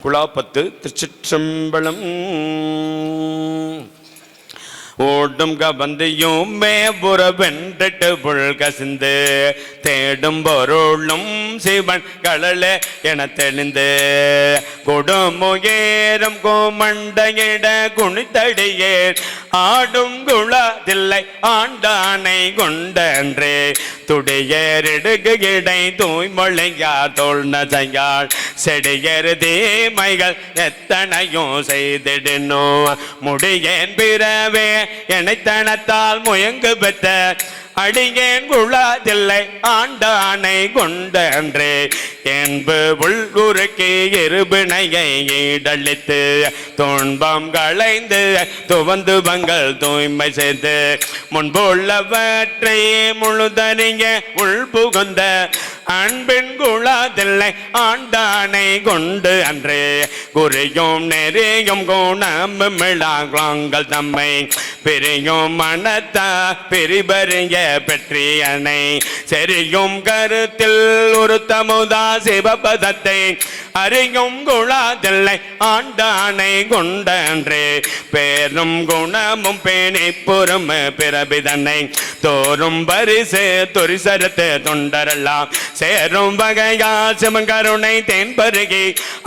குழாப்பத்து திருச்சிற்றம்பலம். ஓடும் கபந்தியும் மேபுற வென்றிட்டு புல் கசிந்து தேடும் பொருளும் சிவன் கடல என தெளிந்து கொடுமுயேறும் கோமண்டையிட குனித்தடியே ஆடும் குளத்தில்லை ஆண்டானை கொண்டன்றே துடியேறிடுகு இடை தூய்மொழியார் தோல் நசையாள் செடியர் தீமைகள் எத்தனையும் செய்திடனோ முடியேன் பிறவே எனைத்தனத்தால் முயங்கு பெற்ற அடியேன் குழாதில்லை ஆண்டானை கொண்டன்றே என்பு உள்ளுருக்கு இருபிணையை ஈடழித்து துன்பம் களைந்து துவந்து பங்கள் தூய்மை செய்து முன்புள்ளவற்றை முழுதறிய உள்புகுந்த அன்பின் குழாதில்லை ஆண்டானை கொண்டு அன்றே குறியும் நெறியும் குணமிழாங்கள் தம்மை பிரியும் மனத்தா பிரிபறிய பெற்றியனை செறியும் கருத்தில் ஒரு தமுதா சிவபதத்தை அறியும் குழாதில்லை ஆண்டானை கொண்டன்றே பேரும் குணமும் பேணி பொறுமை பிறபிதனை தோறும் பரிசு துரிசரத்து தொண்டரெல்லாம் சேரும் வகையா சிவகருணை தேன் பருகி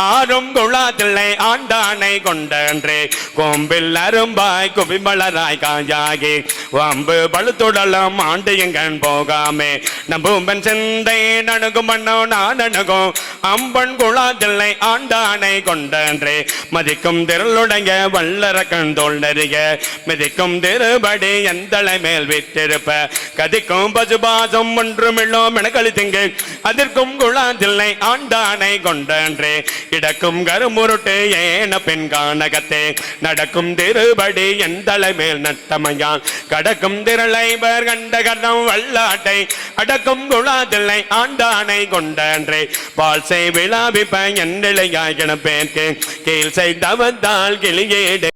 ஆறும் குழாதில்லை ஆண்டானை கொண்டன்றே கோம்பில் அரும்பாய் குவிமலராய் காயாகி வம்பு பழுத்துடலாம் ஆண்டு எங்கன் போகாமே நம்பும்பன் சிந்தை நணுகும் மன்னோ நான் அணுகும் அம்பன் குழாதில்லை ஆண்டானை கொண்டன்றே மதிக்கும் திரளுடைய வல்லரக்கன் தோல் நெறிய மிதிக்கும் திருபடி எந்தளை மேல் விட்டிருப்ப கதிக்கும் பசுபாசம் ஒன்றுமில்லோம் என கழித்துங்கு அதற்கும் குழாதில்லை ஆண்டானை கொண்டன்றே இடக்கும் கருமுருட்டு ஏன பெண் கானகத்தே நடக்கும் திருபடி எந்தளை மேல் நட்டமையான் கடக்கும் திரளைவர் கண்ட கர்ணம் வல்லாட்டை அடக்கும் குழாதில்லை ஆண்டானை கொண்டன்றே பால் செய் விழாவிப்ப என் நிலையாய் கிணப்பேற்கு கீழ் செய்தவத்தால் கிளியேடு